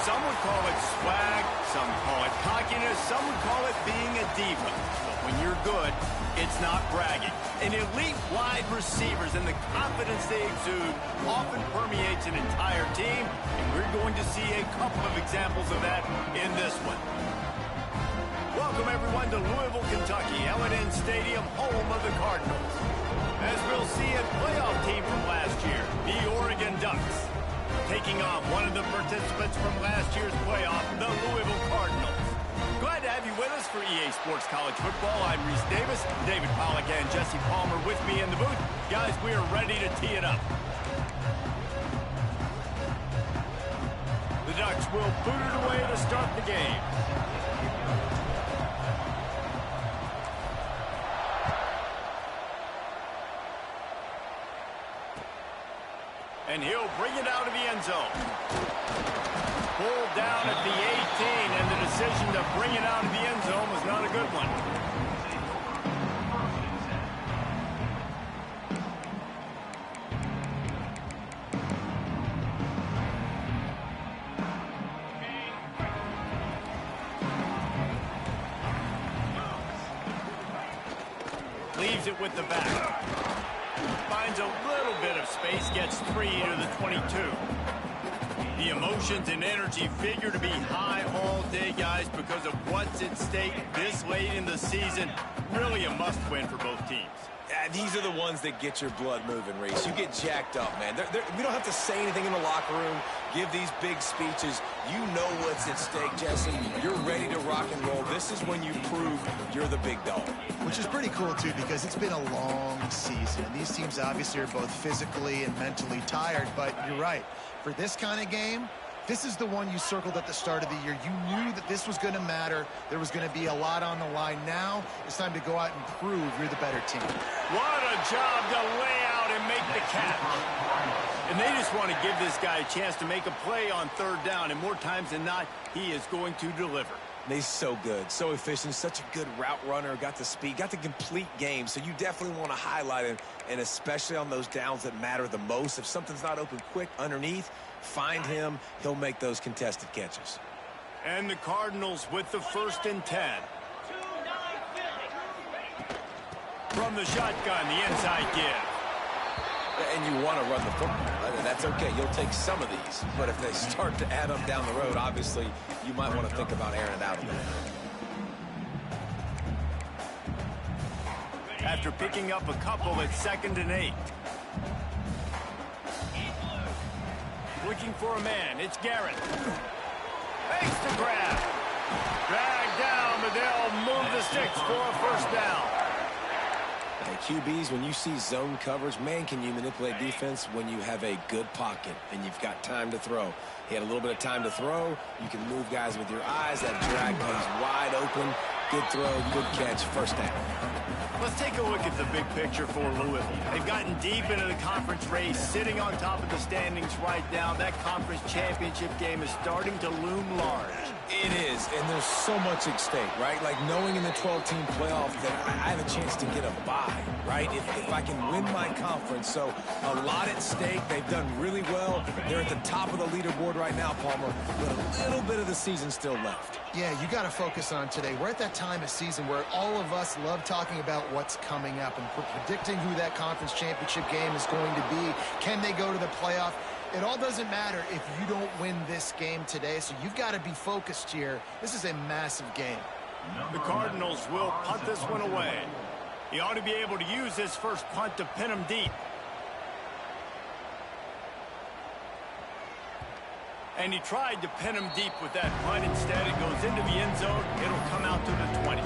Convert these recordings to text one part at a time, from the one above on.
Some would call it swag, some call it cockiness, some would call it being a diva. But when you're good, it's not bragging. An elite wide receivers and the confidence they exude often permeates an entire team, and we're going to see a couple of examples of that in this one. Welcome, everyone, to Louisville, Kentucky, L&N Stadium, home of the Cardinals. As we'll see, a playoff team from last year, the Oregon Ducks, taking on one of the participants from last year's playoff, the Louisville Cardinals. Glad to have you with us for EA Sports College Football. I'm Reese Davis, David Pollack and Jesse Palmer with me in the booth. Guys, we are ready to tee it up. The Ducks will boot it away to start the game. And he'll bring it out of the end zone. Pulled down at the 18, and the decision to bring it out of the end zone was not a good one. Leaves it with the back. Finds a little bit of space, gets 3 to the 22. The emotions and energy figure to be high all day, guys, because of what's at stake this late in the season. Really a must-win for both teams. These are the ones that get your blood moving, Reese. You get jacked up, man. We don't have to say anything in the locker room, give these big speeches. You know what's at stake, Jesse. You're ready to rock and roll. This is when you prove you're the big dog. Which is pretty cool, too, because it's been a long season. These teams obviously are both physically and mentally tired, but you're right. For this kind of game, this is the one you circled at the start of the year. You knew that this was going to matter. There was going to be a lot on the line. Now it's time to go out and prove you're the better team. What a job to lay out and make the catch. And they just want to give this guy a chance to make a play on third down, and more times than not, he is going to deliver. He's so good, so efficient, such a good route runner, got the speed, got the complete game, so you definitely want to highlight him, and especially on those downs that matter the most. If something's not open quick underneath, find him. He'll make those contested catches. And the Cardinals with the 1st and 10. From the shotgun, the inside give. And you want to run the football. That's okay. You'll take some of these. But if they start to add up down the road, obviously, you might want to think about airing it out a bit. After picking up a couple at 2nd and 8. Looking for a man. It's Garrett. Makes the grab. Dragged down, but they'll move the sticks for a 1st down. QBs, when you see zone coverage, man, can you manipulate defense when you have a good pocket and you've got time to throw. He had a little bit of time to throw. You can move guys with your eyes. That drag comes wide open. Good throw, good catch, 1st down. Let's take a look at the big picture for Louisville. They've gotten deep into the conference race, sitting on top of the standings right now. That conference championship game is starting to loom large. It is, and there's so much at stake, right? Like knowing in the 12-team playoff that I have a chance to get a bye, right? If I can win my conference. So a lot at stake. They've done really well. They're at the top of the leaderboard right now, Palmer, but a little bit of the season still left. Yeah, you got to focus on today. We're at that time of season where all of us love talking about what's coming up and predicting who that conference championship game is going to be. Can they go to the playoff? It all doesn't matter if you don't win this game today, so you've got to be focused here. This is a massive game. The Cardinals will punt this one away. He ought to be able to use this first punt to pin him deep. And he tried to pin him deep with that punt. Instead, it goes into the end zone. It'll come out to the 20.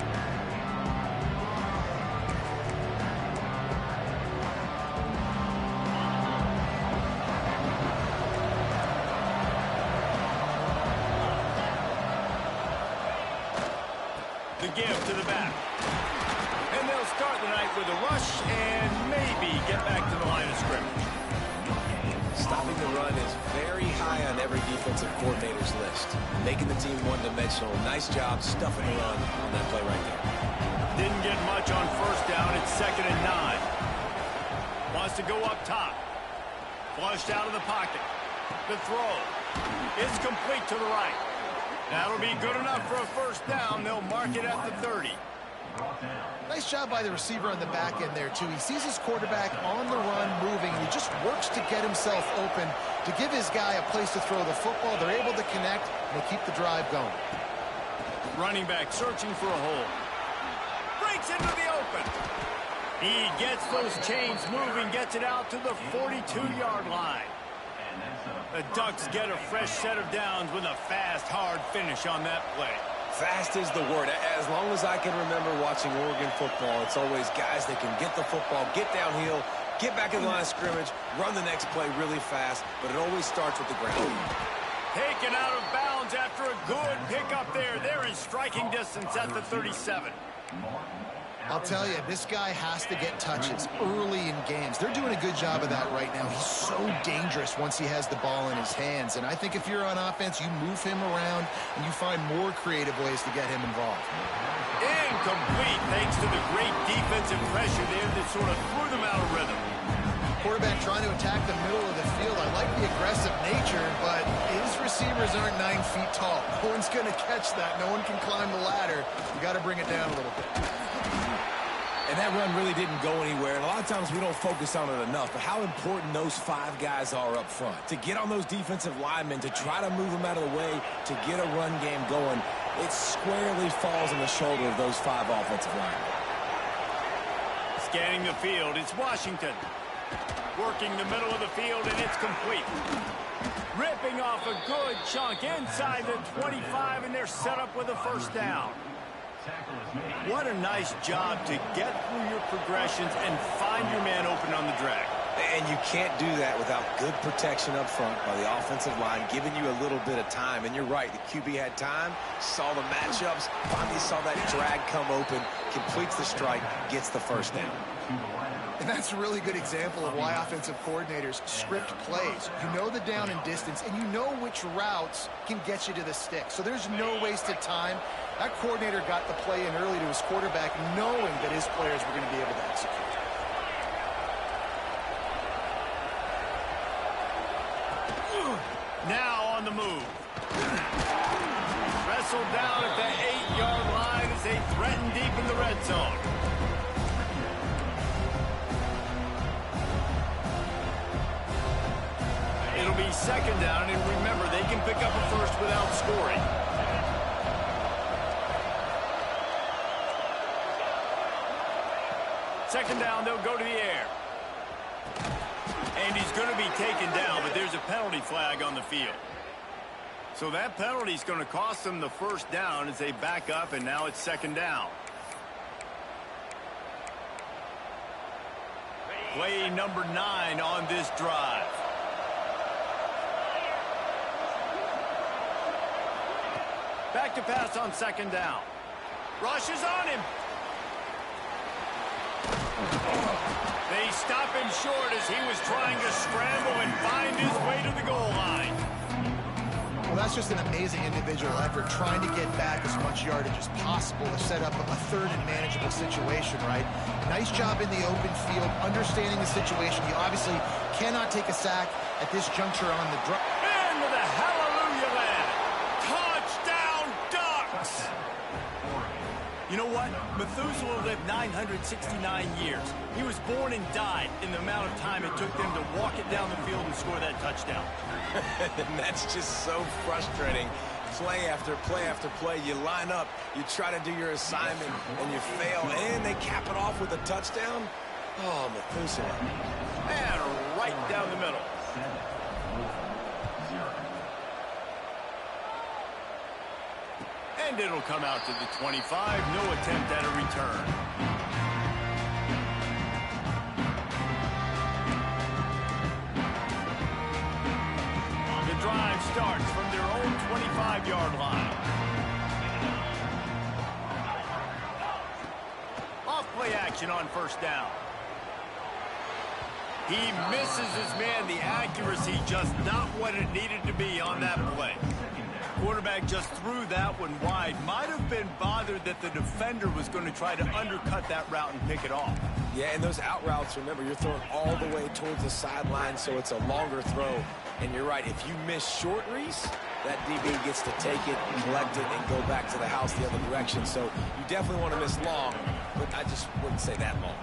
The give to the back. And they'll start the night with a rush and maybe get back to the line of scrimmage. Stopping the run is very high on every defensive coordinator's list. Making the team one-dimensional. Nice job stuffing the run on that play right there. Didn't get much on 1st down. It's 2nd and 9. Wants to go up top. Flushed out of the pocket. The throw is complete to the right. That'll be good enough for a first down. They'll mark it at the 30. Nice job by the receiver on the back end there, too. He sees his quarterback on the run moving, and he just works to get himself open to give his guy a place to throw the football. They're able to connect, and they keep the drive going. Running back searching for a hole. Breaks into the open. He gets those chains moving, gets it out to the 42-yard line. The Ducks get a fresh set of downs with a fast, hard finish on that play. Fast is the word. As long as I can remember watching Oregon football, it's always guys that can get the football, get downhill, get back in the line of scrimmage, run the next play really fast, but it always starts with the ground. Taken out of bounds after a good pickup there. They're in striking distance at the 37. I'll tell you, this guy has to get touches early in games. They're doing a good job of that right now. He's so dangerous once he has the ball in his hands. And I think if you're on offense, you move him around and you find more creative ways to get him involved. Incomplete thanks to the great defensive pressure there that sort of threw them out of rhythm. Quarterback trying to attack the middle of the field. I like the aggressive nature, but his receivers aren't 9 feet tall. No one's going to catch that. No one can climb the ladder. You got to bring it down a little bit. And that run really didn't go anywhere. And a lot of times we don't focus on it enough, but how important those 5 guys are up front. To get on those defensive linemen, to try to move them out of the way, to get a run game going, it squarely falls on the shoulder of those 5 offensive linemen. Scanning the field, it's Washington. Working the middle of the field, and it's complete. Ripping off a good chunk inside the 25, and they're set up with a first down. What a nice job to get through your progressions and find your man open on the drag. And you can't do that without good protection up front by the offensive line, giving you a little bit of time. And you're right, the QB had time, saw the matchups, finally saw that drag come open, completes the strike, gets the first down. And that's a really good example of why offensive coordinators script plays. You know the down and distance, and you know which routes can get you to the stick. So there's no wasted time. That coordinator got the play in early to his quarterback, knowing that his players were going to be able to execute. Now on the move. Wrestled down at the 8-yard line as they threaten deep in the red zone. It'll be second down, and remember, they can pick up a first without scoring. Second down, they'll go to the air. And he's going to be taken down, but there's a penalty flag on the field. So that penalty is going to cost them the first down as they back up, and now it's second down. Play number 9 on this drive. Back to pass on second down. Rush is on him. They stop him short as he was trying to scramble and find his way to the goal line. Well, that's just an amazing individual effort, trying to get back as much yardage as possible to set up a third and manageable situation, right? Nice job in the open field, understanding the situation. You obviously cannot take a sack at this juncture on the drive. Into the hallelujah land. Touchdown, Ducks! You know what? Methuselah lived 969 years. He was born and died in the amount of time it took them to walk it down the field and score that touchdown. And that's just so frustrating. Play after play after play. You line up, you try to do your assignment, and you fail, and they cap it off with a touchdown? Oh, Methuselah. And right down the middle. And it'll come out to the 25. No attempt at a return. The drive starts from their own 25-yard line. Off-play action on first down. He misses his man. The accuracy just not what it needed to be on that play. Quarterback just threw that one wide. Might have been bothered that the defender was going to try to undercut that route and pick it off. Yeah, and those out routes, remember, you're throwing all the way towards the sideline, so it's a longer throw. And you're right, if you miss short, Reese, that DB gets to take it, collect it, and go back to the house the other direction. So you definitely want to miss long, but I just wouldn't say that long.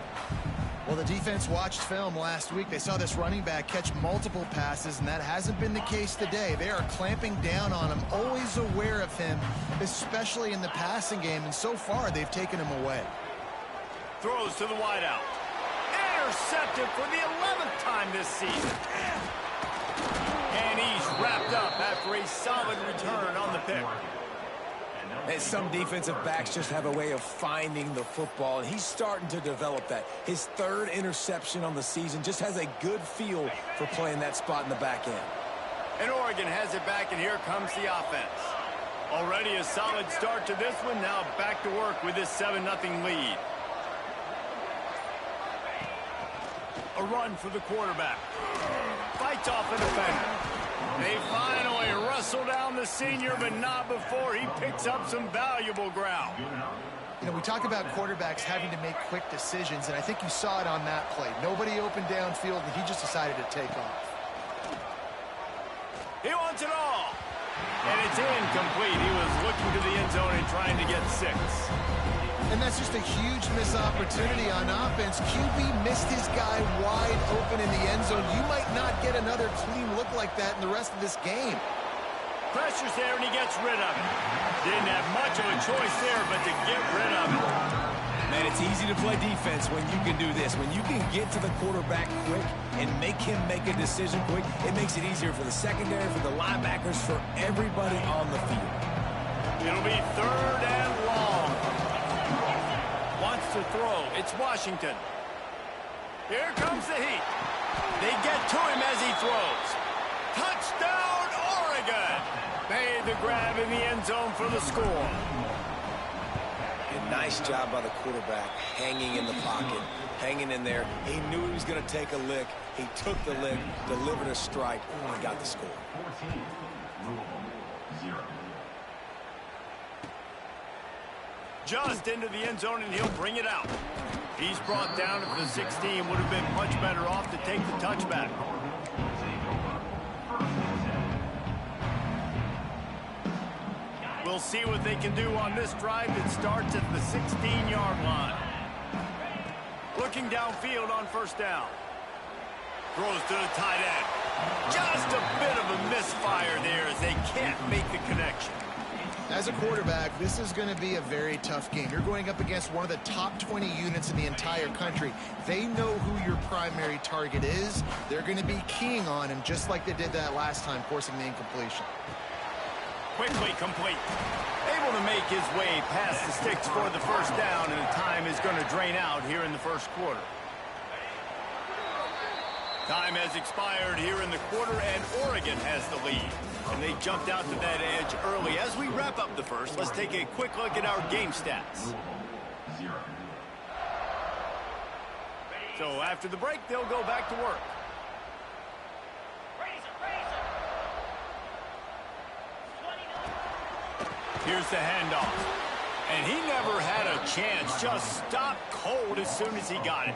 Well, the defense watched film last week. They saw this running back catch multiple passes, and that hasn't been the case today. They are clamping down on him, always aware of him, especially in the passing game, and so far they've taken him away. Throws to the wideout. Intercepted for the 11th time this season. And he's wrapped up after a solid return on the pick. And some defensive backs just have a way of finding the football, and he's starting to develop that. His third interception on the season, just has a good feel for playing that spot in the back end. And Oregon has it back, and here comes the offense. Already a solid start to this one. Now back to work with this 7-0 lead. A run for the quarterback. Fights off a defender. They finally wrestle down the senior, but not before he picks up some valuable ground. You know, we talk about quarterbacks having to make quick decisions, and I think you saw it on that play. Nobody opened downfield, and he just decided to take off. He wants it all. And it's incomplete. He was looking to the end zone and trying to get 6. And that's just a huge missed opportunity on offense. QB missed his guy wide open in the end zone. You might not get another clean look like that in the rest of this game. Pressure's there, and he gets rid of it. Didn't have much of a choice there, but to get rid of it. Man, it's easy to play defense when you can do this. When you can get to the quarterback quick and make him make a decision quick, it makes it easier for the secondary, for the linebackers, for everybody on the field. It'll be 3rd and long. Wants to throw. It's Washington. Here comes the heat. They get to him as he throws. Touchdown, Oregon! Made the grab in the end zone for the score. A nice job by the quarterback, hanging in the pocket, hanging in there. He knew he was going to take a lick. He took the lick, delivered a strike, and got the score. 14, Louisville, 0. Just into the end zone, and he'll bring it out. He's brought down at the 16. Would have been much better off to take the touchback. We'll see what they can do on this drive that starts at the 16-yard line. Looking downfield on 1st down. Throws to the tight end. Just a bit of a misfire there as they can't make the connection. As a quarterback, this is going to be a very tough game. You're going up against one of the top 20 units in the entire country. They know who your primary target is. They're going to be keying on him just like they did that last time, forcing the incompletion. Quickly complete. Able to make his way past the sticks for the 1st down, and the time is going to drain out here in the 1st quarter. Time has expired here in the quarter, and Oregon has the lead. And they jumped out to that edge early. As we wrap up the 1st, let's take a quick look at our game stats. So after the break, they'll go back to work. Here's the handoff. And he never had a chance. Just stopped cold as soon as he got it.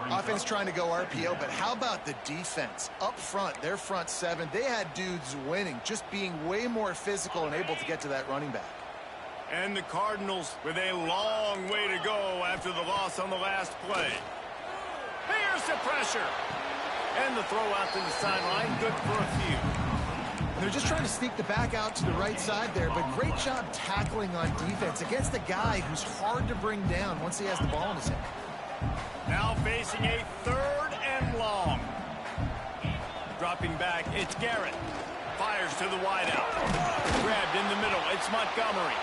Offense trying to go RPO, but how about the defense? Up front, their front 7, they had dudes winning, just being way more physical and able to get to that running back. And the Cardinals with a long way to go after the loss on the last play. Here's the pressure. And the throw out to the sideline, good for a few. They're just trying to sneak the back out to the right side there, but great job tackling on defense against a guy who's hard to bring down once he has the ball in his hand. Now facing a 3rd and long. Dropping back, it's Garrett. Fires to the wideout. Grabbed in the middle, it's Montgomery.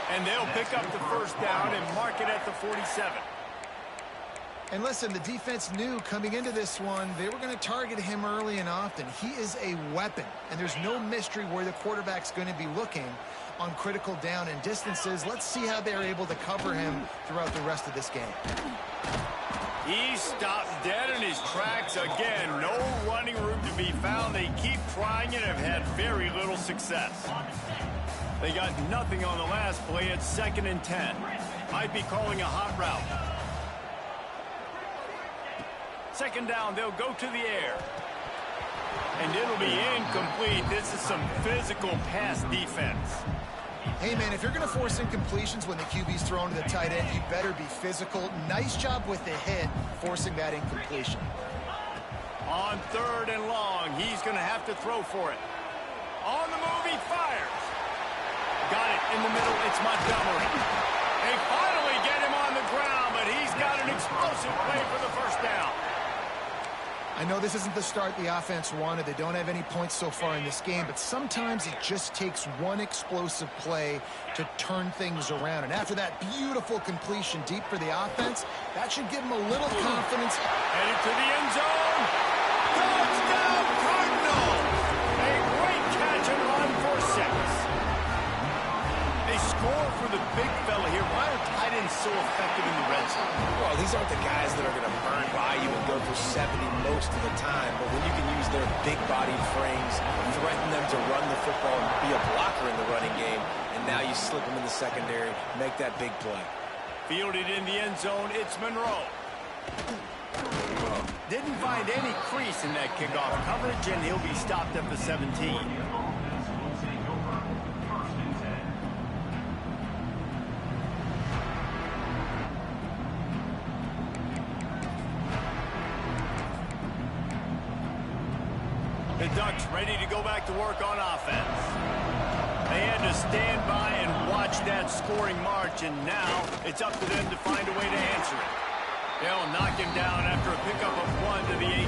And they'll pick up the 1st down and mark it at the 47. And listen, the defense knew coming into this one, they were going to target him early and often. He is a weapon, and there's no mystery where the quarterback's going to be looking on critical down and distances. Let's see how they're able to cover him throughout the rest of this game. He stopped dead in his tracks again. No running room to be found. They keep trying and have had very little success. They got nothing on the last play. It's 2nd and 10. Might be calling a hot route. 2nd down, they'll go to the air. And it'll be incomplete. This is some physical pass defense. Hey, man, if you're going to force incompletions when the QB's thrown to the tight end, you better be physical. Nice job with the hit, forcing that incompletion. On 3rd and long, he's going to have to throw for it. On the move, he fires. Got it in the middle. It's Montgomery. They finally get him on the ground, but he's got an explosive play for the first down. I know this isn't the start the offense wanted. They don't have any points so far in this game, but sometimes it just takes one explosive play to turn things around. And after that beautiful completion deep for the offense, that should give them a little confidence. Headed to the end zone. Touchdown, Cardinals! A great catch and run for 6. They score for the big fella here. Why are tight ends so effective in the red zone? Well, these aren't the guys that are going to burn by you and go for 70 most of the time, but when you can use their big-bodied frames, threaten them to run the football and be a blocker in the running game, and now you slip them in the secondary, make that big play. Fielded in the end zone, it's Monroe. Didn't find any crease in that kickoff coverage, and he'll be stopped at the 17. The Ducks ready to go back to work on offense. They had to stand by and watch that scoring march, and now it's up to them to find a way to answer it. They'll knock him down after a pickup of 1 to the 18.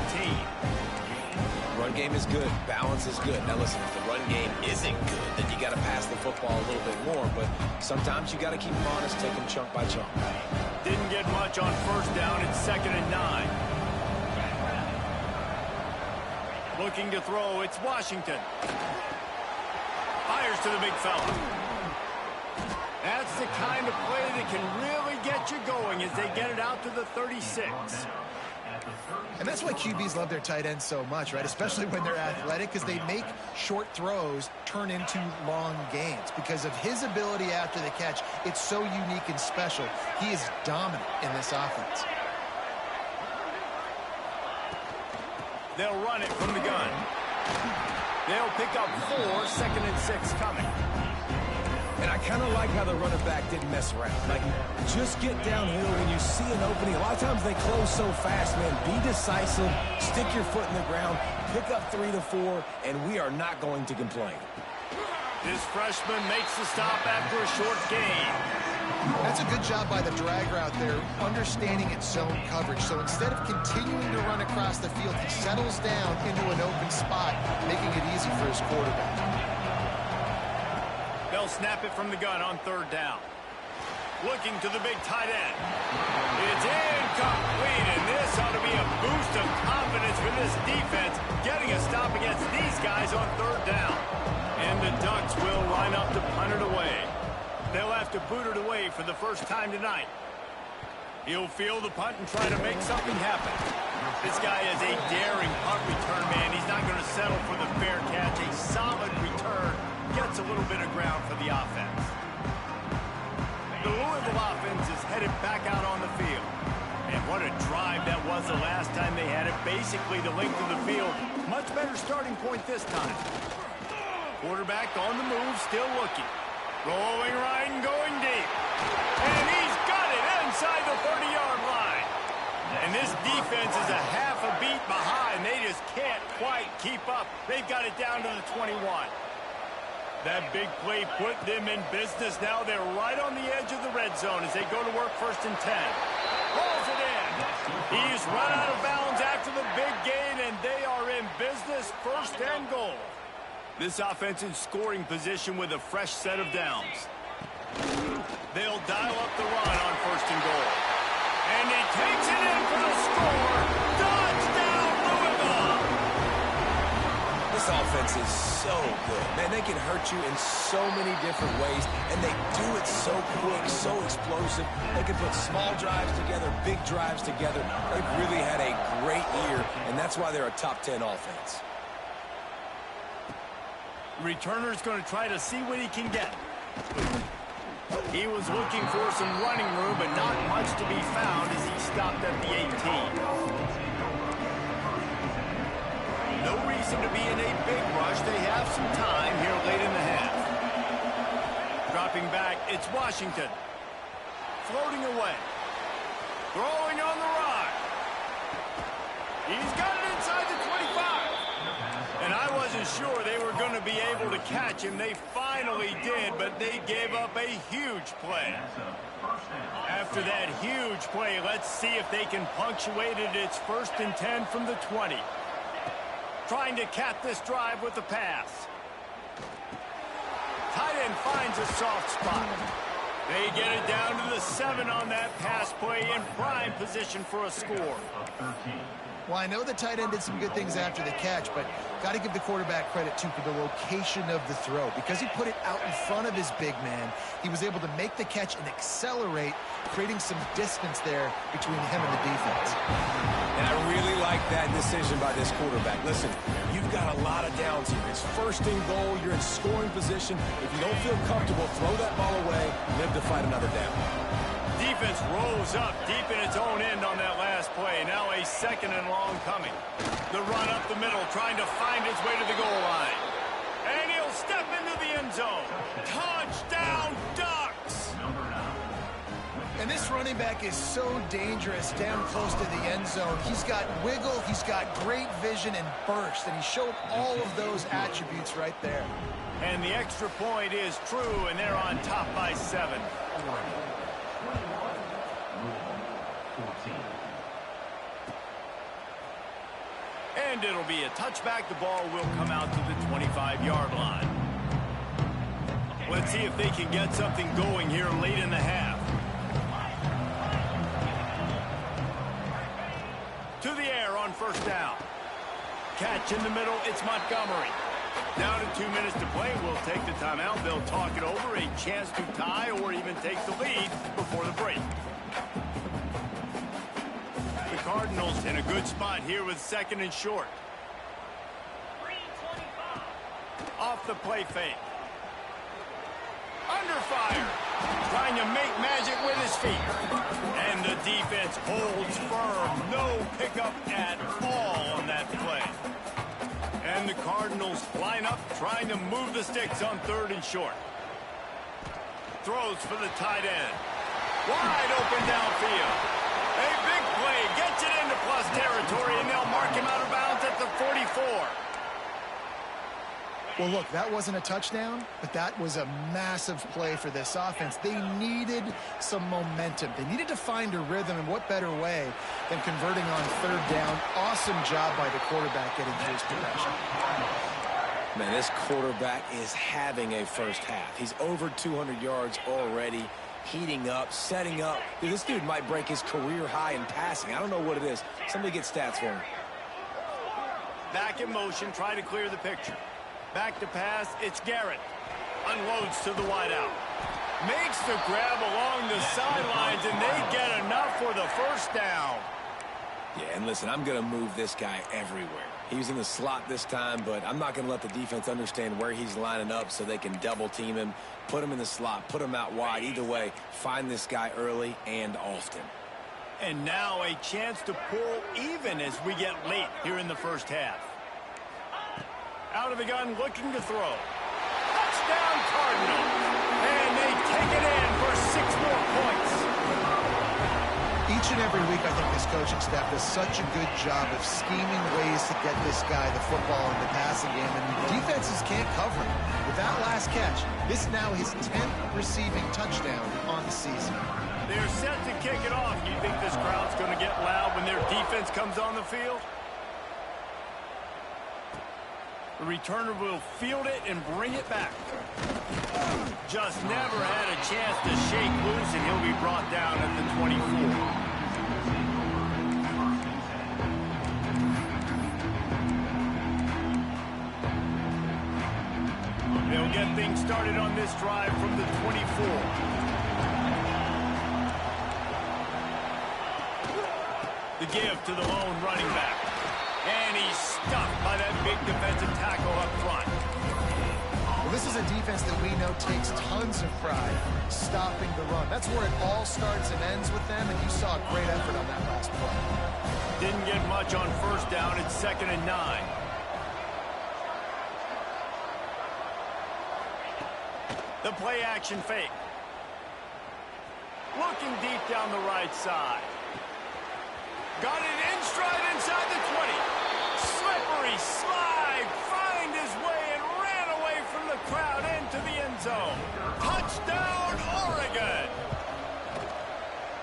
Run game is good. Balance is good. Now listen, if the run game isn't good, then you got to pass the football a little bit more, but sometimes you got to keep them honest, take them chunk by chunk. Didn't get much on 1st down. It's 2nd and 9. Looking to throw, it's Washington. Fires to the big fella. That's the kind of play that can really get you going as they get it out to the 36. And that's why QBs love their tight ends so much, right? Especially when they're athletic, because they make short throws turn into long gains. Because of his ability after the catch, it's so unique and special. He is dominant in this offense. They'll run it from the gun. They'll pick up 4, 2nd and 6 coming. And I kind of like how the running back didn't mess around. Like, just get downhill when you see an opening. A lot of times they close so fast, man. Be decisive, stick your foot in the ground, pick up 3 to 4, and we are not going to complain. This freshman makes the stop after a short gain. That's a good job by the drag route there, understanding its zone coverage. So instead of continuing to run across the field, he settles down into an open spot, making it easy for his quarterback. They'll snap it from the gun on 3rd down. Looking to the big tight end. It's incomplete, and this ought to be a boost of confidence for this defense, getting a stop against these guys on 3rd down. And the Ducks will line up to punt it away. They'll have to boot it away for the first time tonight. He'll field the punt and try to make something happen. This guy is a daring punt return man. He's not going to settle for the fair catch. A solid return gets a little bit of ground for the offense. The Louisville offense is headed back out on the field. And what a drive that was the last time they had it. Basically the length of the field. Much better starting point this time. Quarterback on the move, still looking. Rolling right and going deep. And he's got it inside the 30-yard line. And this defense is a half a beat behind. They just can't quite keep up. They've got it down to the 21. That big play put them in business. Now they're right on the edge of the red zone as they go to work 1st and 10. Rolls it in. He's run out of bounds after the big gain, and they are in business 1st and goal. This offense in scoring position with a fresh set of downs. They'll dial up the run on 1st and goal. And he takes it in for the score. Touchdown, Louisville! This offense is so good. Man, they can hurt you in so many different ways, and they do it so quick, so explosive. They can put small drives together, big drives together. They've really had a great year, and that's why they're a top 10 offense. Returner's going to try to see what he can get. He was looking for some running room, but not much to be found as he stopped at the 18. No reason to be in a big rush. They have some time here late in the half. Dropping back, it's Washington. Floating away. Throwing on the run. He's got it inside the 25. And I wasn't sure they were going to be able to catch him. They finally did, but they gave up a huge play. After that huge play, let's see if they can punctuate it. It's 1st and 10 from the 20. Trying to cap this drive with the pass. Tight end finds a soft spot. They get it down to the 7 on that pass play in prime position for a score. Well, I know the tight end did some good things after the catch, but got to give the quarterback credit, too, for the location of the throw. Because he put it out in front of his big man, he was able to make the catch and accelerate, creating some distance there between him and the defense. And I really like that decision by this quarterback. Listen, you've got a lot of downs here. It's 1st and goal. You're in scoring position. If you don't feel comfortable, throw that ball away, live to fight another down. Defense rolls up deep in its own end on that last play. Now a 2nd and long coming. The run up the middle, trying to find his way to the goal line. And he'll step into the end zone. Touchdown, Ducks! And this running back is so dangerous down close to the end zone. He's got wiggle, he's got great vision and burst, and he showed all of those attributes right there. And the extra point is true, and they're on top by 7. And it'll be a touchback. The ball will come out to the 25-yard line. Let's see if they can get something going here late in the half. To the air on 1st down. Catch in the middle, it's Montgomery. Down to 2 minutes to play. We'll take the timeout. They'll talk it over. A chance to tie or even take the lead before the break. The Cardinals in a good spot here with 2nd and short. Off the play fake. Under fire. Trying to make magic with his feet. And the defense holds firm. No pickup at all on that play. And the Cardinals line up, trying to move the sticks on 3rd and short. Throws for the tight end. Wide open downfield. A big play. Gets it into plus territory, and they'll mark him out of bounds at the 44. Well, look, that wasn't a touchdown, but that was a massive play for this offense. They needed some momentum. They needed to find a rhythm, and what better way than converting on 3rd down. Awesome job by the quarterback getting through his progression. Man, this quarterback is having a first half. He's over 200 yards already, heating up, setting up. Dude, this dude might break his career high in passing. I don't know what it is. Somebody get stats for him. Back in motion, try to clear the picture. Back to pass, it's Garrett. Unloads to the wideout. Makes the grab along the sidelines, and they get enough for the 1st down. Yeah, and listen, I'm going to move this guy everywhere. He was in the slot this time, but I'm not going to let the defense understand where he's lining up so they can double team him, put him in the slot, put him out wide. Either way, find this guy early and often. And now a chance to pull even as we get late here in the 1st half. Out of the gun, looking to throw. Touchdown, Cardinals. And they take it in for 6 more points. Each and every week, I think this coaching staff does such a good job of scheming ways to get this guy the football in the passing game, and defenses can't cover him. With that last catch, this now his 10th receiving touchdown on the season. They're set to kick it off. You think this crowd's going to get loud when their defense comes on the field? The returner will field it and bring it back. Just never had a chance to shake loose, and he'll be brought down at the 24. They'll get things started on this drive from the 24. The give to the lone running back. And he's stuffed by that big defensive tackle up front. is a defense that we know takes tons of pride stopping the run. That's where it all starts and ends with them, and you saw a great effort on that last play. Didn't get much on first down. It's 2nd and 9. The play action fake. Looking deep down the right side. Got it in stride inside the 20. Slippery slide. Find his way and ran away from the crowd into the end zone. Touchdown, Oregon.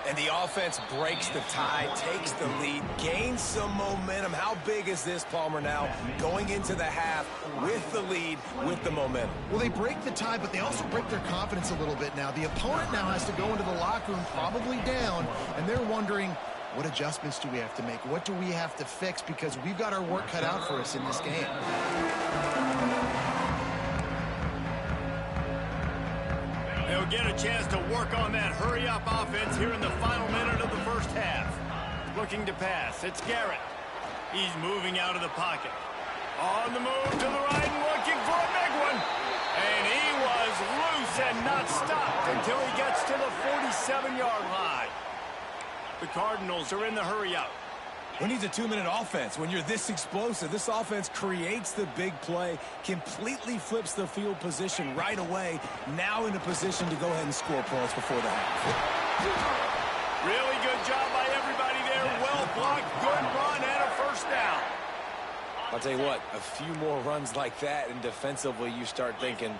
And the offense breaks the tie, takes the lead, gains some momentum. How big is this, Palmer, now? Going into the half with the lead, with the momentum. Well, they break the tie, but they also break their confidence a little bit now. The opponent now has to go into the locker room probably down, and they're wondering, what adjustments do we have to make? What do we have to fix? Because we've got our work cut out for us in this game. They'll get a chance to work on that hurry-up offense here in the final minute of the first half. Looking to pass. It's Garrett. He's moving out of the pocket. On the move to the right and looking for a big one. And he was loose and not stopped until he gets to the 47-yard line. The Cardinals are in the hurry-up. Who needs a 2-minute offense? When you're this explosive, this offense creates the big play, completely flips the field position right away, now in a position to go ahead and score points before the half. Really good job by everybody there. Well blocked, good run, and a first down. I'll tell you what, a few more runs like that, and defensively you start thinking,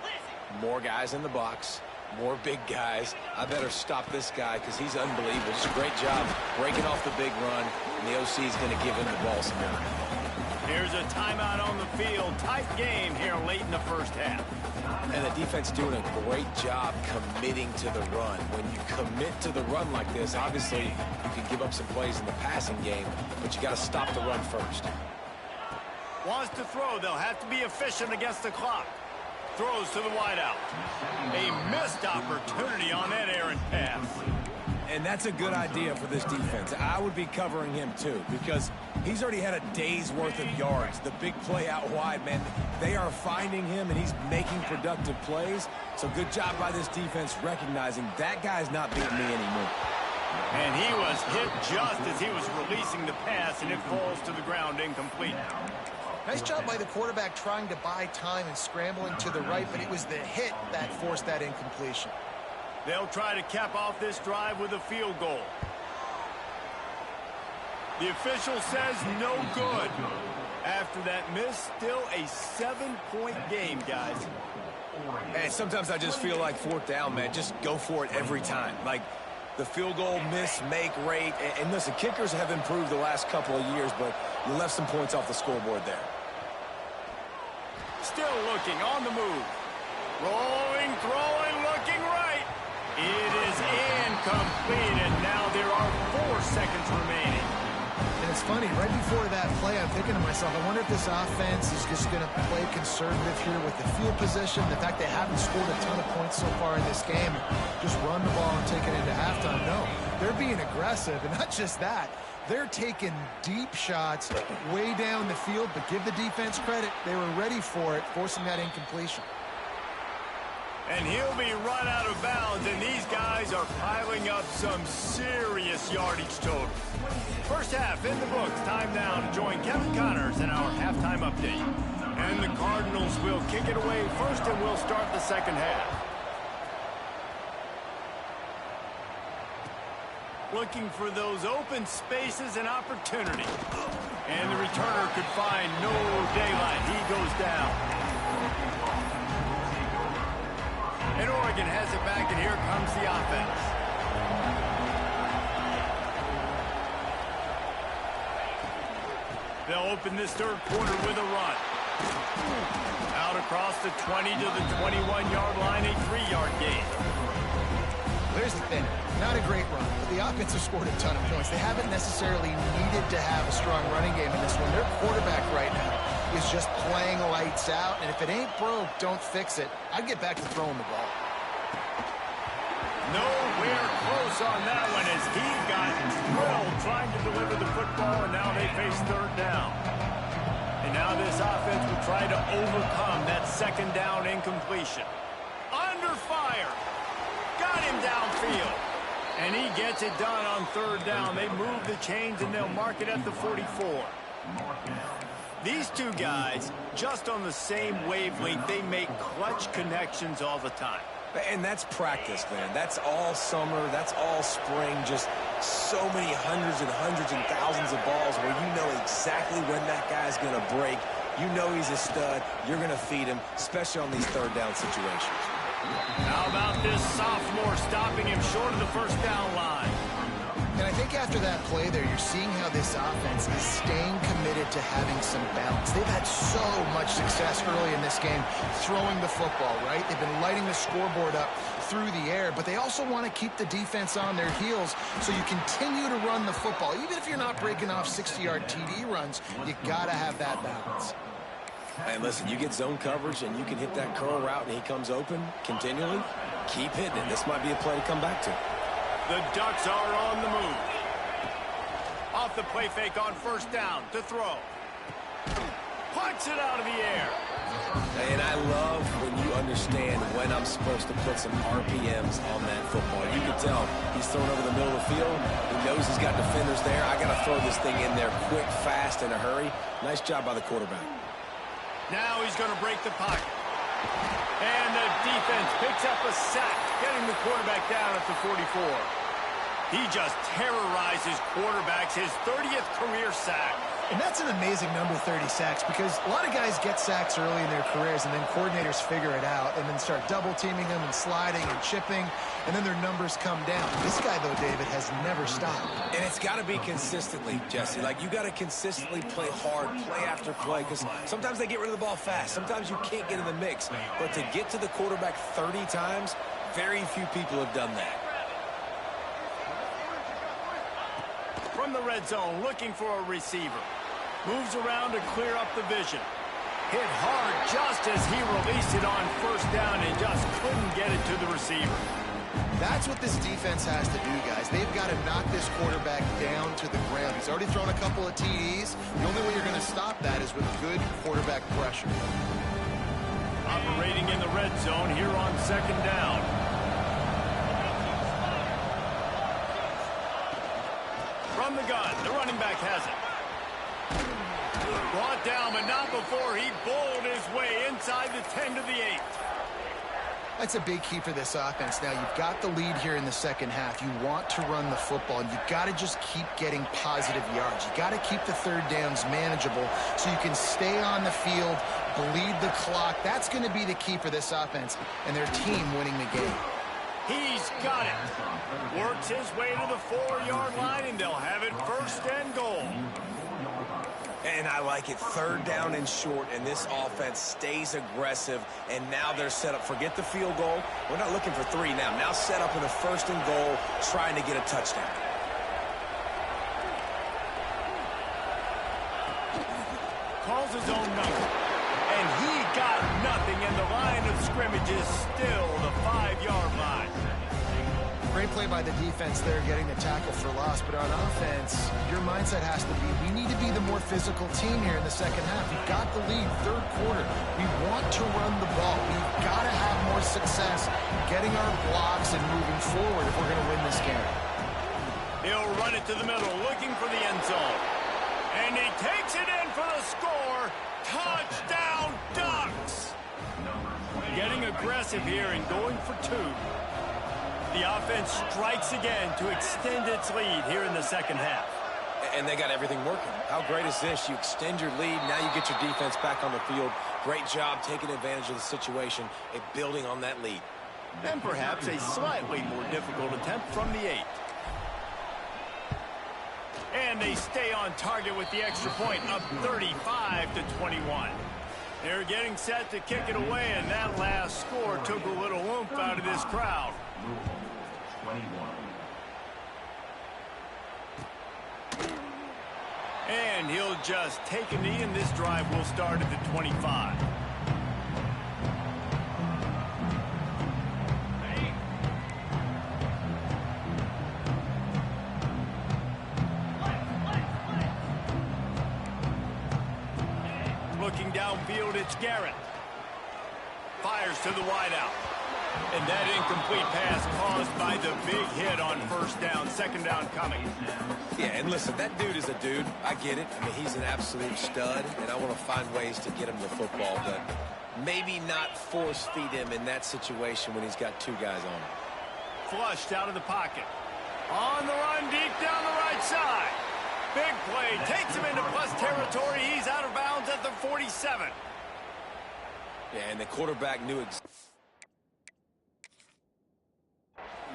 more guys in the box, more big guys. I better stop this guy because he's unbelievable. Just a great job breaking off the big run, and the OC is going to give him the ball some more. Here's a timeout on the field. Tight game here late in the first half. And the defense doing a great job committing to the run. When you commit to the run like this, obviously you can give up some plays in the passing game, but you got to stop the run first. Wants to throw. They'll have to be efficient against the clock. Throws to the wideout. A missed opportunity on that errant pass. And that's a good idea for this defense. I would be covering him too because he's already had a day's worth of yards. The big play out wide, man, they are finding him and he's making productive plays. So good job by this defense recognizing that guy's not beating me anymore. And he was hit just as he was releasing the pass, and it falls to the ground incomplete. Nice job by the quarterback trying to buy time and scrambling to the right, but it was the hit that forced that incompletion. They'll try to cap off this drive with a field goal. The official says no good. After that miss, still a 7-point game, guys. And sometimes I just feel like fourth down, man. Just go for it every time. Like the field goal miss, make rate. And listen, kickers have improved the last couple of years, but you left some points off the scoreboard there. Still looking on the move. Rolling, throwing, looking right. It is incomplete, and now there are 4 seconds remaining. And it's funny, right before that play, I'm thinking to myself, I wonder if this offense is just going to play conservative here with the field position. The fact they haven't scored a ton of points so far in this game, just run the ball and take it into halftime. No, they're being aggressive, and not just that. They're taking deep shots way down the field, but give the defense credit. They were ready for it, forcing that incompletion. And he'll be run out of bounds, and these guys are piling up some serious yardage totals. First half in the books. Time now to join Kevin Connors in our halftime update. And the Cardinals will kick it away first, and we'll start the second half. Looking for those open spaces and opportunity. And the returner could find no daylight. He goes down. And Oregon has it back, and here comes the offense. They'll open this third quarter with a run. Out across the 20 to the 21-yard line, a 3-yard gain. There's the thing. Not a great run, but the offense has scored a ton of points. They haven't necessarily needed to have a strong running game in this one. Their quarterback right now is just playing lights out, and if it ain't broke, don't fix it. I'd get back to throwing the ball. Nowhere close on that one as he got drilled trying to deliver the football, and now they face third down. And Now this offense will try to overcome that second down incompletion. Under fire. Got him downfield. And he gets it done on third down. They move the chains, and they'll mark it at the 44. These two guys, just on the same wavelength, they make clutch connections all the time. And that's practice, man. That's all summer. That's all spring. Just so many hundreds and thousands of balls where you know exactly when that guy's going to break. You know he's a stud. You're going to feed him, especially on these third down situations. How about this sophomore stopping him short of the first down line? And I think after that play there, you're seeing how this offense is staying committed to having some balance. They've had so much success early in this game throwing the football, right? They've been lighting the scoreboard up through the air, but they also want to keep the defense on their heels so you continue to run the football. Even if you're not breaking off 60-yard TD runs, you got to have that balance. And listen, you get zone coverage and you can hit that curl route and he comes open continually. Keep hitting it. This might be a play to come back to. The Ducks are on the move. Off the play fake on first down to throw. Punts it out of the air. And I love when you understand when I'm supposed to put some RPMs on that football. You can tell he's thrown over the middle of the field. He knows he's got defenders there. I got to throw this thing in there quick, fast, in a hurry. Nice job by the quarterback. Now he's going to break the pocket. And the defense picks up a sack, getting the quarterback down at the 44. He just terrorizes quarterbacks, his 30th career sack. And that's an amazing number, 30 sacks, because a lot of guys get sacks early in their careers, and then coordinators figure it out and then start double-teaming them and sliding and chipping, and then their numbers come down. This guy, though, David, has never stopped. And it's got to be consistently, Jesse. Like, you got to consistently play hard, play after play, because sometimes they get rid of the ball fast. Sometimes you can't get in the mix. But to get to the quarterback 30 times, very few people have done that. From the red zone, looking for a receiver. Moves around to clear up the vision. Hit hard just as he released it on first down and just couldn't get it to the receiver. That's what this defense has to do, guys. They've got to knock this quarterback down to the ground. He's already thrown a couple of TDs. The only way you're going to stop that is with good quarterback pressure. Operating in the red zone here on second down. From the gun, the running back has it. Brought down, but not before he bowled his way inside the 10 to the 8. That's a big key for this offense. Now, you've got the lead here in the second half. You want to run the football, and you've got to just keep getting positive yards. You've got to keep the third downs manageable so you can stay on the field, bleed the clock. That's going to be the key for this offense and their team winning the game. He's got it. Works his way to the 4-yard line, and they'll have it first and goal. And I like it. Third down and short, and this offense stays aggressive. And now they're set up. Forget the field goal. We're not looking for 3 now. Now set up in a first and goal, trying to get a touchdown. Calls his own number. And he got nothing, and the line of scrimmage is still the 5-yard line. Great play by the defense there, getting the tackle for loss. But on offense, your mindset has to be, we need to be the more physical team here in the second half. We've got the lead, third quarter. We want to run the ball. We've got to have more success getting our blocks and moving forward if we're going to win this game. He'll run it to the middle, looking for the end zone. And he takes it in for the score. Touchdown, Ducks! Getting aggressive here and going for 2. The offense strikes again to extend its lead here in the second half. And they got everything working. How great is this? You extend your lead. Now you get your defense back on the field. Great job taking advantage of the situation and building on that lead. And perhaps a slightly more difficult attempt from the 8. And they stay on target with the extra point, up 35-21. They're getting set to kick it away, and that last score took a little oomph out of this crowd. 21. And he'll just take a knee, and this drive will start at the 25. It's Garrett. Fires to the wideout. And that incomplete pass caused by the big hit on first down. Second down coming. Yeah, and listen, that dude is a dude. I get it. I mean, he's an absolute stud, and I want to find ways to get him the football, but maybe not force feed him in that situation when he's got two guys on him. Flushed out of the pocket. On the run, deep down the right side. Big play. Takes him into plus territory. He's out of bounds at the 47. Yeah, and the quarterback knew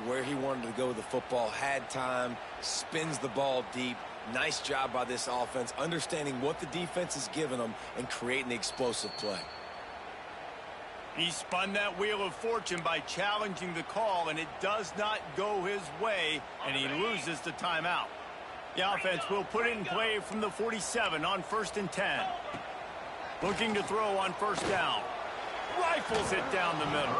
where he wanted to go with the football, had time, spins the ball deep. Nice job by this offense, understanding what the defense is giving them and creating the explosive play. He spun that wheel of fortune by challenging the call, and it does not go his way, and he loses the timeout. The offense will put it in play from the 47 on 1st and 10. Looking to throw on first down. Rifles it down the middle.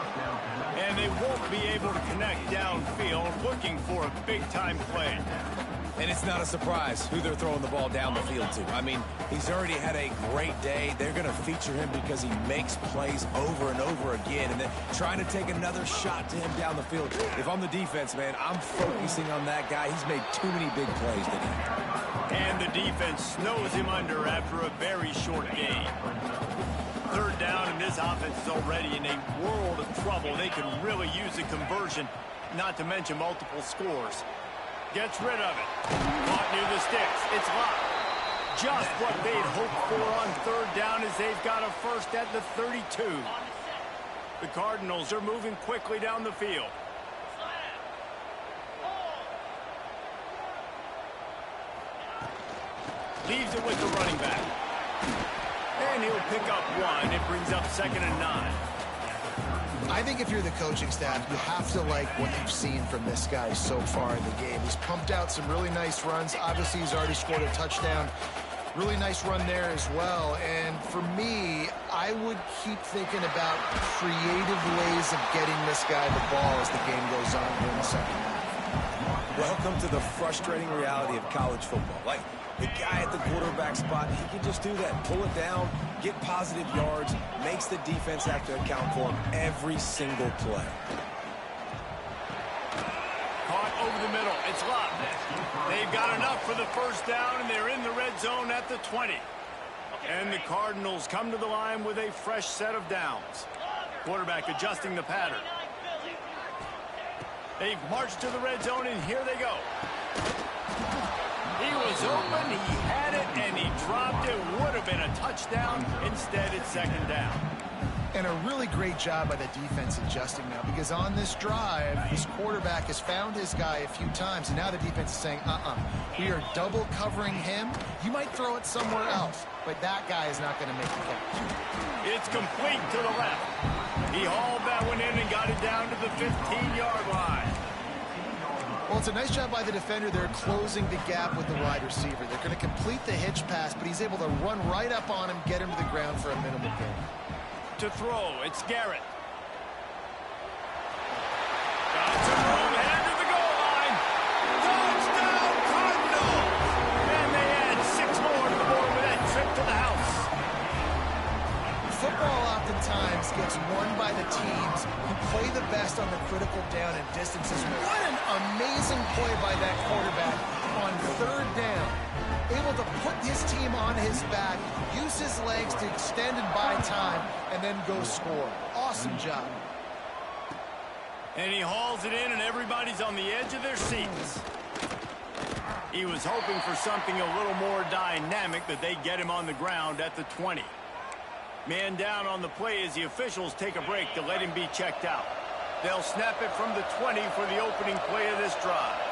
And they won't be able to connect downfield, looking for a big-time play. And it's not a surprise who they're throwing the ball down the field to. I mean, he's already had a great day. They're going to feature him because he makes plays over and over again. And then trying to take another shot to him down the field. If I'm the defense, man, I'm focusing on that guy. He's made too many big plays today. And the defense snows him under after a very short game. Third down, and this offense is already in a world of trouble. They can really use a conversion, not to mention multiple scores. Gets rid of it. Caught near the sticks. It's locked. Just what they'd hoped for on third down as they've got a first at the 32. The Cardinals are moving quickly down the field. Leaves it with the running back. And he'll pick up one. It brings up 2nd and 9. I think if you're the coaching staff, you have to like what you've seen from this guy so far in the game. He's pumped out some really nice runs. Obviously, he's already scored a touchdown. Really nice run there as well. And for me, I would keep thinking about creative ways of getting this guy the ball as the game goes on here in the second half. Welcome to the frustrating reality of college football. Like, the guy at the quarterback spot, he can just do that. Pull it down, get positive yards, makes the defense have to account for him every single play. Caught over the middle. It's locked. They've got enough for the first down, and they're in the red zone at the 20. And the Cardinals come to the line with a fresh set of downs. Quarterback adjusting the pattern. They've marched to the red zone, and here they go. He was open, he had it, and he dropped it. Would have been a touchdown. Instead, it's 2nd down. And a really great job by the defense adjusting now, because on this drive, this quarterback has found his guy a few times, and now the defense is saying, we are double covering him. You might throw it somewhere else, but that guy is not going to make the catch. It's complete to the left. He hauled that one in and got it down to the 15-yard line. Well, it's a nice job by the defender there, closing the gap with the wide receiver. They're going to complete the hitch pass, but he's able to run right up on him, get him to the ground for a minimal gain. To throw, it's Garrett. Got some room, headed to the goal line. Touchdown, Cardinals! And they add 6 more to the board with that trip to the house. Football oftentimes gets won by the teams who play the best on the critical down and distances. What an amazing play by that quarterback on third down. Able to put his team on his back, use his legs to extend and buy time, and then go score. Awesome job. And he hauls it in, and everybody's on the edge of their seats. He was hoping for something a little more dynamic, but they get him on the ground at the 20. Man down on the play as the officials take a break to let him be checked out. They'll snap it from the 20 for the opening play of this drive.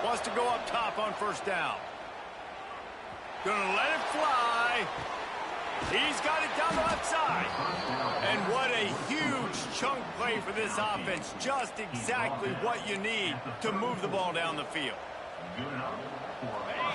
Wants to go up top on first down. Gonna let it fly. He's got it down the left side. And what a huge chunk play for this offense. Just exactly what you need to move the ball down the field.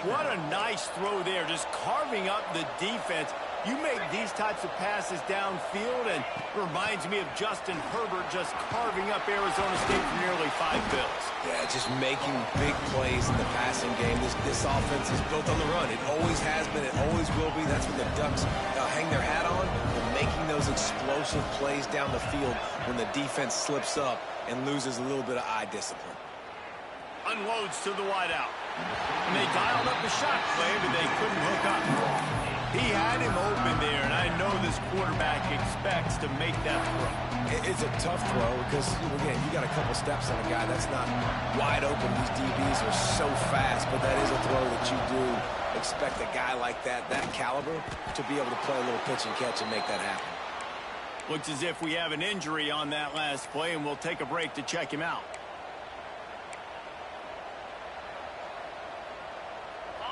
What a nice throw there, just carving up the defense. You make these types of passes downfield, and it reminds me of Justin Herbert just carving up Arizona State for nearly 5 bills. Yeah, just making big plays in the passing game. This offense is built on the run. It always has been. It always will be. That's what the Ducks hang their hat on. They're making those explosive plays down the field when the defense slips up and loses a little bit of eye discipline. Unloads to the wideout. And they dialed up the shot play, but they couldn't hook up. He had him open there, and I know this quarterback expects to make that throw. It's a tough throw because, again, you got a couple steps on a guy that's not wide open. These DBs are so fast, but that is a throw that you do expect a guy like that caliber, to be able to play a little pitch and catch and make that happen. Looks as if we have an injury on that last play, and we'll take a break to check him out.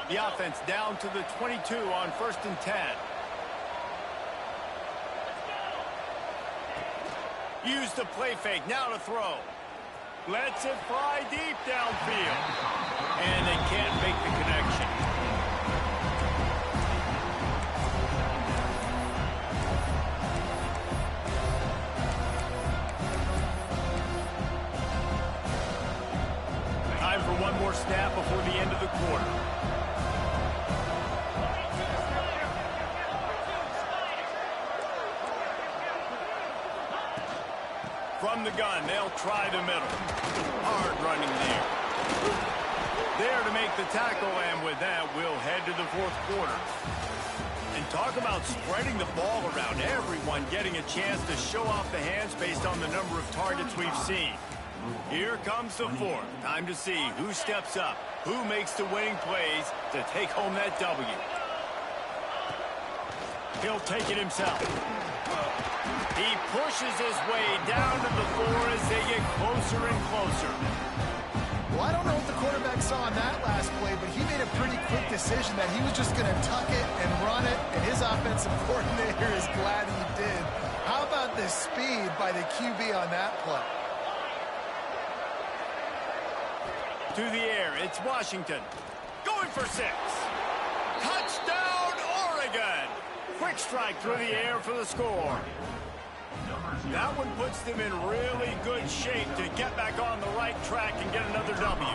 The offense down to the 22 on 1st and 10. Use the play fake, now to throw. Lets it fly deep downfield. And they can't make the connection. Time for one more snap before the end of the quarter. From the gun, they'll try the middle. Hard running there. There to make the tackle, and with that, we'll head to the 4th quarter. And talk about spreading the ball around. Everyone getting a chance to show off the hands based on the number of targets we've seen. Here comes the 4th. Time to see who steps up, who makes the winning plays to take home that W. He'll take it himself. He pushes his way down to the floor as they get closer and closer. Well, I don't know what the quarterback saw on that last play, but he made a pretty quick decision that he was just going to tuck it and run it, and his offensive coordinator is glad he did. How about the speed by the QB on that play? To the air, it's Washington. Going for 6. Touchdown, Oregon! Quick strike through the air for the score. That one puts them in really good shape to get back on the right track and get another W.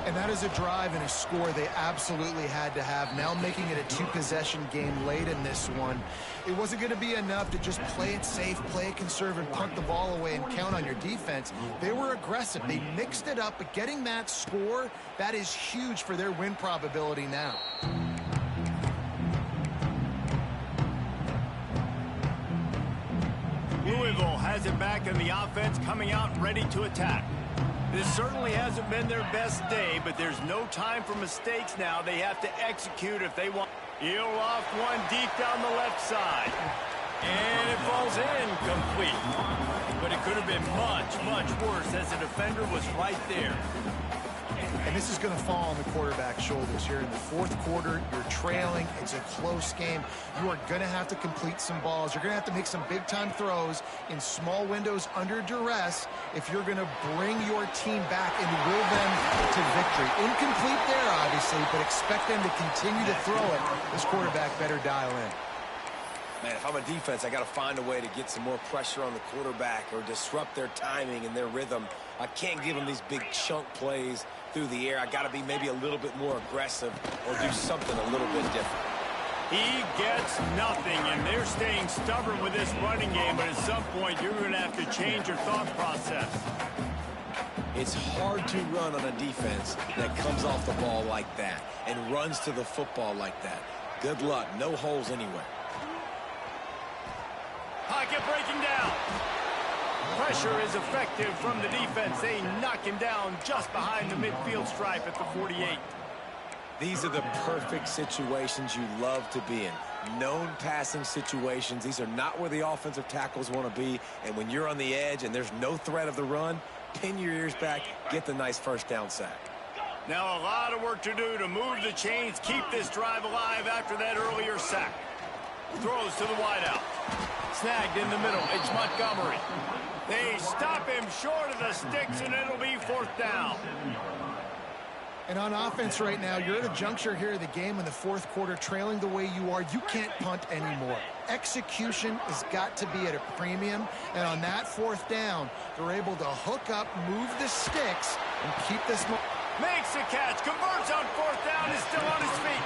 And that is a drive and a score they absolutely had to have. Now making it a 2-possession game late in this one. It wasn't going to be enough to just play it safe, play it conservative, punt the ball away, and count on your defense. They were aggressive. They mixed it up, but getting that score, that is huge for their win probability now. Louisville has it back in the offense, coming out ready to attack. This certainly hasn't been their best day, but there's no time for mistakes now. They have to execute if they want. He'll off one deep down the left side. And it falls in complete. But it could have been much, much worse as the defender was right there. And this is going to fall on the quarterback's shoulders here in the 4th quarter. You're trailing. It's a close game. You are going to have to complete some balls. You're going to have to make some big-time throws in small windows under duress if you're going to bring your team back and will them to victory. Incomplete there, obviously, but expect them to continue to throw it. This quarterback better dial in. Man, if I'm a defense, I got to find a way to get some more pressure on the quarterback or disrupt their timing and their rhythm. I can't give them these big chunk plays through the air. I got to be maybe a little bit more aggressive or do something a little bit different. He gets nothing, and they're staying stubborn with this running game, but at some point you're going to have to change your thought process. It's hard to run on a defense that comes off the ball like that and runs to the football like that. Good luck. No holes anywhere. Pocket breaking down. Pressure is effective from the defense. They knock him down just behind the midfield stripe at the 48. These are the perfect situations you love to be in. Known passing situations. These are not where the offensive tackles want to be. And when you're on the edge and there's no threat of the run, pin your ears back, get the nice 1st down sack. Now a lot of work to do to move the chains, keep this drive alive after that earlier sack. Throws to the wideout. Snagged in the middle. It's Montgomery. They stop him short of the sticks, and it'll be 4th down. And on offense right now, you're at a juncture here of the game in the fourth quarter, trailing the way you are. You can't punt anymore. Execution has got to be at a premium. And on that fourth down, they're able to hook up, move the sticks, and keep this. Makes the catch, converts on fourth down, is still on his feet.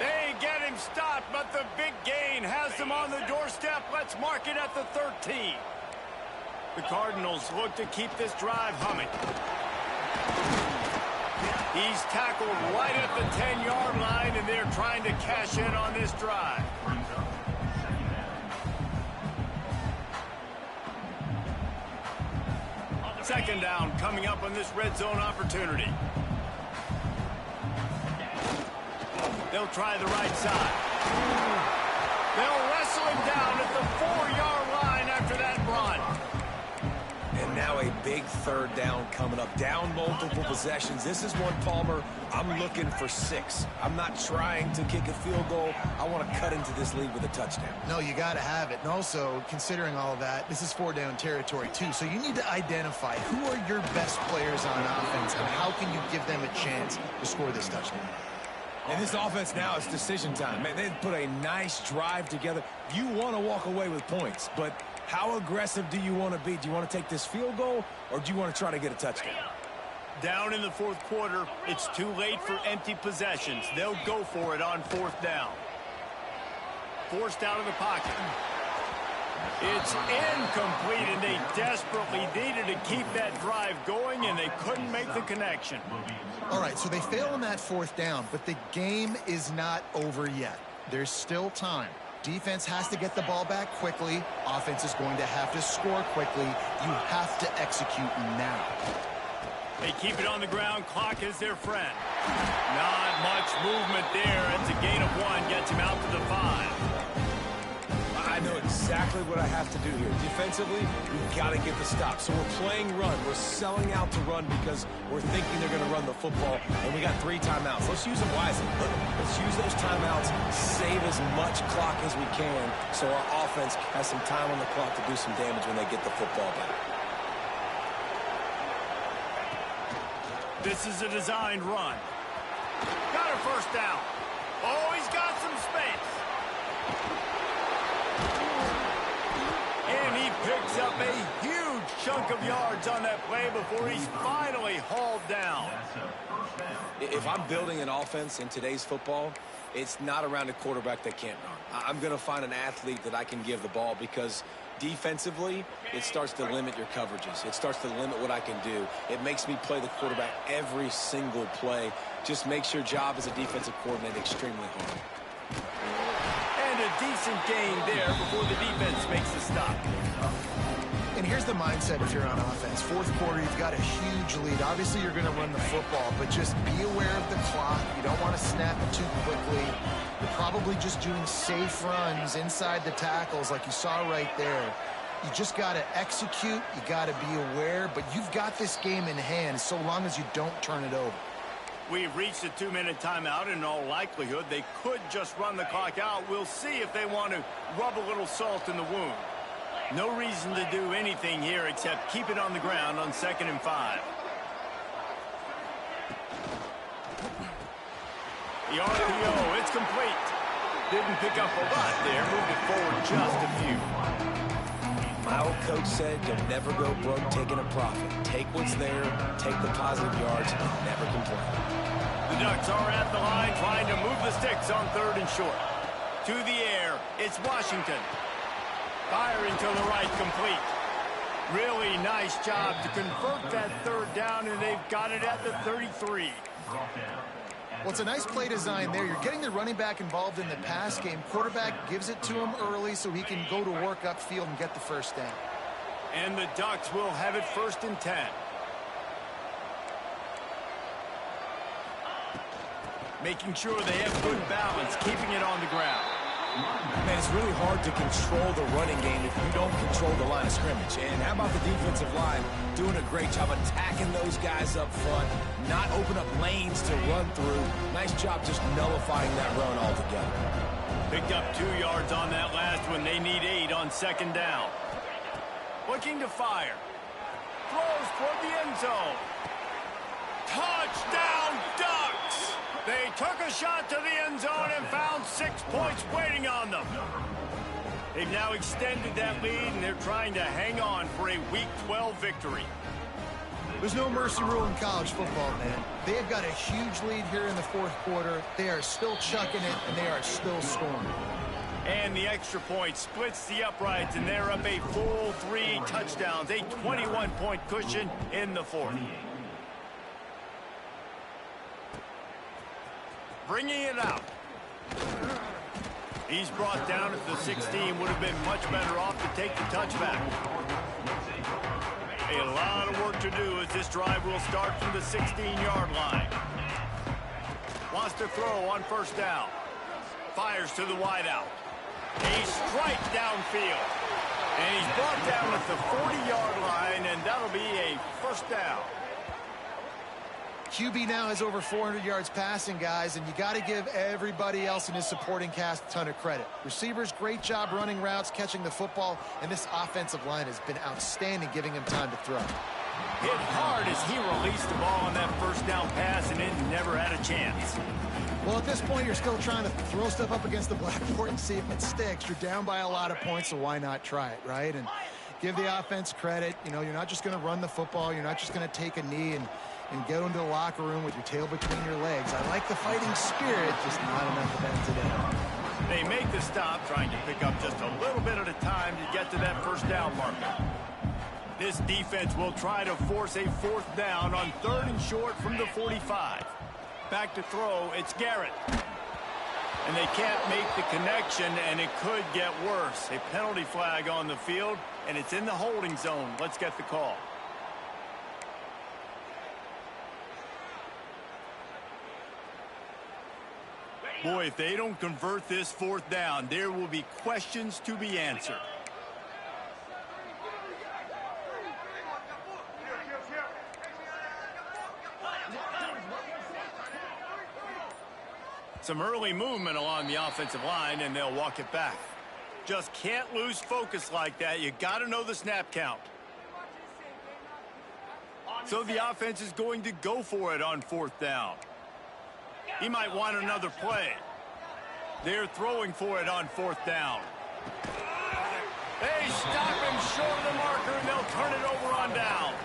They get him stopped, but the big gain has them on the doorstep. Let's mark it at the 13. The Cardinals look to keep this drive humming. He's tackled right at the 10-yard line, and they're trying to cash in on this drive. Second down coming up on this red zone opportunity. They'll try the right side. They'll wrestle him down at the 4-yard line after that run. And now a big third down coming up. Down multiple possessions. This is one, Palmer, I'm looking for 6. I'm not trying to kick a field goal. I want to cut into this lead with a touchdown. No, you got to have it. And also, considering all of that, this is 4-down territory, too. So you need to identify who are your best players on offense and how can you give them a chance to score this touchdown. And this offense now is decision time. Man, they put a nice drive together. You want to walk away with points, but how aggressive do you want to be? Do you want to take this field goal, or do you want to try to get a touchdown? Down in the fourth quarter, it's too late for empty possessions. They'll go for it on fourth down. Forced out of the pocket. It's incomplete, and they desperately needed to keep that drive going, and they couldn't make the connection. All right, so they fail on that fourth down, but the game is not over yet. There's still time. Defense has to get the ball back quickly. Offense is going to have to score quickly. You have to execute now. They keep it on the ground. Clock is their friend. Not much movement there. It's a gain of 1. Gets him out to the 5. I know exactly what I have to do here. Defensively, we've got to get the stop. So we're playing run. We're selling out to run because we're thinking they're going to run the football, and we got 3 timeouts. Let's use them wisely. Let's use those timeouts, save as much clock as we can so our offense has some time on the clock to do some damage when they get the football back. This is a designed run. Got a first down. Oh, he's got some space. And he picks up a huge chunk of yards on that play before he's finally hauled down. If I'm building an offense in today's football, it's not around a quarterback that can't run. I'm going to find an athlete that I can give the ball because defensively, it starts to limit your coverages. It starts to limit what I can do. It makes me play the quarterback every single play. Just makes your job as a defensive coordinator extremely hard. And a decent gain there before the defense makes the stop. And here's the mindset if you're on offense. Fourth quarter, you've got a huge lead. Obviously, you're going to run the football, but just be aware of the clock. You don't want to snap it too quickly. You're probably just doing safe runs inside the tackles like you saw right there. You just got to execute. You got to be aware, but you've got this game in hand so long as you don't turn it over. We've reached a 2-minute timeout. In all likelihood, they could just run the clock out. We'll see if they want to rub a little salt in the wound. No reason to do anything here except keep it on the ground on 2nd and 5. The RPO, it's complete. Didn't pick up a lot there. Moved it forward just a few. My old coach said you'll never go broke taking a profit. Take what's there, take the positive yards, and never complain. The Ducks are at the line trying to move the sticks on 3rd and short. To the air, it's Washington. Firing to the right, complete. Really nice job to convert that 3rd down, and they've got it at the 33. Well, it's a nice play design there. You're getting the running back involved in the pass game. Quarterback gives it to him early so he can go to work upfield and get the first down. And the Ducks will have it 1st and 10. Making sure they have good balance, keeping it on the ground. Man, it's really hard to control the running game if you don't control the line of scrimmage. And how about the defensive line doing a great job attacking those guys up front, not open up lanes to run through. Nice job just nullifying that run altogether. Picked up 2 yards on that last one. They need 8 on 2nd down. Looking to fire. Throws toward the end zone. Touchdown Ducks! They took a shot to the end zone and found 6 points waiting on them. They've now extended that lead, and they're trying to hang on for a Week 12 victory. There's no mercy rule in college football, man. They have got a huge lead here in the fourth quarter. They are still chucking it, and they are still scoring. And the extra point splits the uprights, and they're up a full 3 touchdowns, a 21-point cushion in the fourth. Bringing it out. He's brought down at the 16. Would have been much better off to take the touchback. A lot of work to do as this drive will start from the 16-yard line. Wants to throw on first down. Fires to the wideout. A strike downfield. And he's brought down at the 40-yard line, and that'll be a first down. QB now has over 400 yards passing, guys, and you got to give everybody else in his supporting cast a ton of credit. Receivers, great job running routes, catching the football, and this offensive line has been outstanding, giving him time to throw. Hit hard as he released the ball on that first down pass, and it never had a chance. Well, at this point, you're still trying to throw stuff up against the blackboard and see if it sticks. You're down by a lot of points, so why not try it, right? And give the offense credit. You know, you're not just going to run the football. You're not just going to take a knee and go into the locker room with your tail between your legs. I like the fighting spirit, just not enough of that today. They make the stop, trying to pick up just a little bit at a time to get to that first down marker. This defense will try to force a fourth down on 3rd and short from the 45. Back to throw, it's Garrett. And they can't make the connection, and it could get worse. A penalty flag on the field, and it's in the holding zone. Let's get the call. Boy, if they don't convert this fourth down, there will be questions to be answered. Some early movement along the offensive line, and they'll walk it back. Just can't lose focus like that. You got to know the snap count. So the offense is going to go for it on fourth down. He might want another play. They're throwing for it on fourth down. They stop him short of the marker, and they'll turn it over on downs.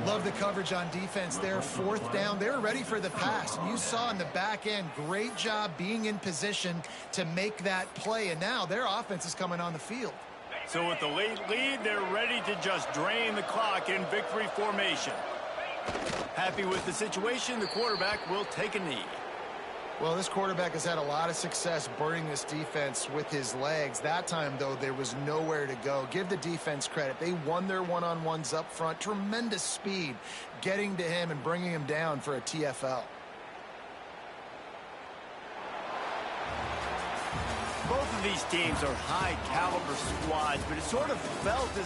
Love the coverage on defense there. Fourth down, they're ready for the pass. And you saw in the back end, great job being in position to make that play. And now their offense is coming on the field. So with the late lead, they're ready to just drain the clock in victory formation. Happy with the situation, the quarterback will take a knee. Well, this quarterback has had a lot of success burning this defense with his legs. That time, though, there was nowhere to go. Give the defense credit. They won their one-on-ones up front. Tremendous speed getting to him and bringing him down for a TFL. Both of these teams are high-caliber squads, but it sort of felt as